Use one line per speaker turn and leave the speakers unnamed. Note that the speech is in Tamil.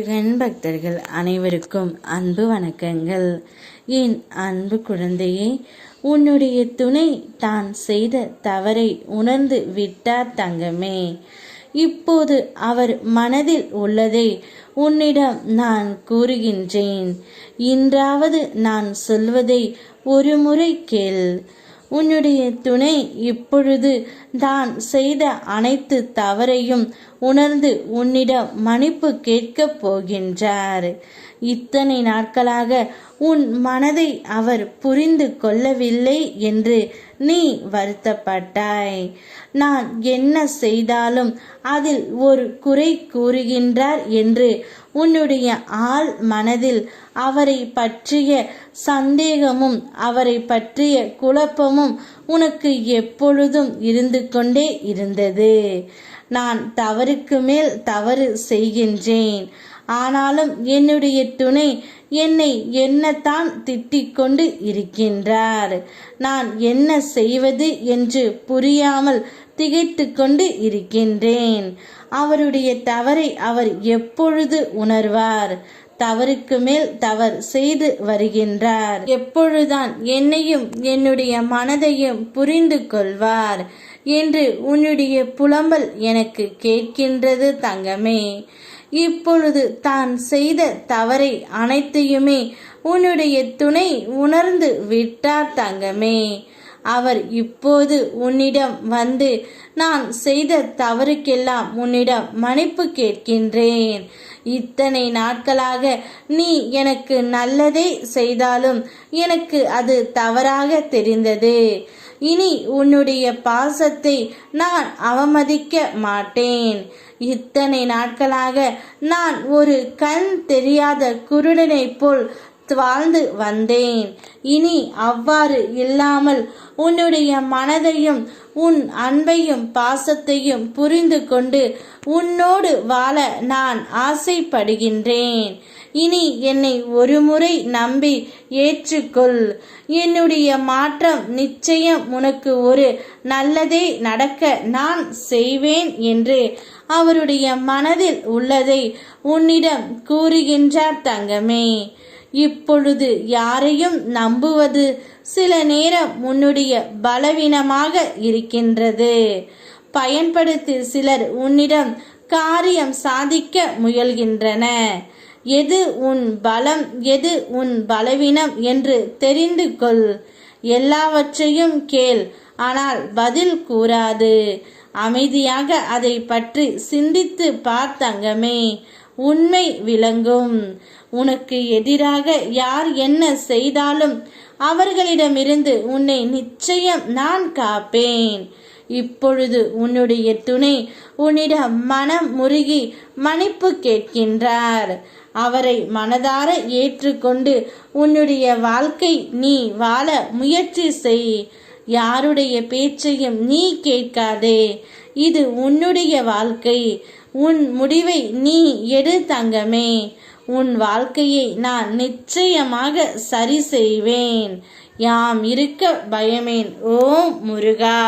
முருகன் பக்தர்கள் அனைவருக்கும் அன்பு வணக்கங்கள். என் அன்பு குழந்தையே, உன்னுடைய துணை தான் செய்த தவறை உணர்ந்து விட்டார் தங்கமே. இப்போது அவர் மனதில் உள்ளதை உன்னிடம் நான் கூறுகின்றேன். இன்றாவது நான் சொல்வதை ஒரு முறை கேள். உன்னுடைய துணை இப்பொழுது தான் செய்த அனைத்து தவறையும் உணர்ந்து உன்னிடம் மன்னிப்பு கேட்கப் போகின்றார். இத்தனை நாட்களாக உன் மனதை அவர் புரிந்து கொள்ளவில்லை என்று நீ வருத்தப்பட்டாய். நான் என்ன செய்தாலும் அதில் ஒரு குறை கூறுகின்றார் என்று உன்னுடைய ஆழ் மனதில் அவரை பற்றிய சந்தேகமும் அவரை பற்றிய குழப்பமும் உனக்கு எப்பொழுதும் இருந்து கொண்டே இருந்தது. நான் தவறுக்கு மேல் தவறு செய்கின்றேன், ஆனாலும் என்னுடைய துணை என்னை என்னத்தான் திட்டிக் கொண்டு இருக்கின்றார். நான் என்ன செய்வது என்று புரியாமல் திகைத்து கொண்டு இருக்கின்றேன். அவருடைய தவறை அவர் எப்பொழுது உணர்வார்? தவறுக்கு மேல் தவறு செய்து வருகின்றார். எப்பொழுதுதான் என்னையும் என்னுடைய மனதையும் புரிந்து கொள்வார் என்று உன்னுடைய புலம்பல் எனக்கு கேட்கின்றது தங்கமே. இப்பொழுது தான் செய்த தவறை அனைத்தையுமே உன்னுடைய துணை உணர்ந்து விட்டார் தங்கமே. அவர் இப்போது உன்னிடம் வந்து, நான் செய்த தவறுக்கெல்லாம் உன்னிடம் மன்னிப்பு கேட்கின்றேன். இத்தனை நாட்களாக நீ எனக்கு நல்லதே செய்தாலும் எனக்கு அது தவறாக தெரிந்தது. இனி உன்னுடைய பாசத்தை நான் அவமதிக்க மாட்டேன். இத்தனை நாட்களாக நான் ஒரு கண் தெரியாத குருடனை போல் வாழ்ந்து வந்தேன். இனி அவ்வாறு இல்லாமல் உன்னுடைய மனதையும் உன் அன்பையும் பாசத்தையும் புரிந்து கொண்டு உன்னோடு வாழ நான் ஆசைப்படுகின்றேன். இனி என்னை ஒரு முறை நம்பி ஏற்றுக்கொள். என்னுடைய மாற்றம் நிச்சயம் உனக்கு ஒரு நல்லதே நடக்க நான் செய்வேன் என்று அவருடைய மனதில் உள்ளதை உன்னிடம் கூறுகின்றார் தங்கமே. இப்பொழுது யாரையும் நம்புவது சில நேரம் உன்னுடைய பலவீனமாக இருக்கின்றது. பயன்படுத்தி சிலர் உன்னிடம் காரியம் சாதிக்க முயல்கின்றன. எது உன் பலம், எது உன் பலவீனம் என்று தெரிந்து கொள். எல்லாவற்றையும் கேள், ஆனால் பதில் கூறாது. அமைதியாக அதை பற்றி சிந்தித்து பார்த்தங்கமே, உண்மை விளங்கும். உனக்கு எதிராக யார் என்ன செய்தாலும் அவர்களிடமிருந்து உன்னை நிச்சயம் நான் காப்பேன். இப்பொழுது உன்னுடைய துணை உன்னிடம் மனம் முருகி மன்னிப்பு கேட்கின்றார். அவரை மனதார ஏற்றுக்கொண்டு உன்னுடைய வாழ்க்கை நீ வாழ முயற்சி செய். யாருடைய பேச்சையும் நீ கேட்காதே. இது உன்னுடைய வாழ்க்கை. உன் முடிவை நீ எடு தங்கமே. உன் வாழ்க்கையை நான் நிச்சயமாக சரி செய்வேன். யாம் இருக்க பயமேன். ஓம் முருகா.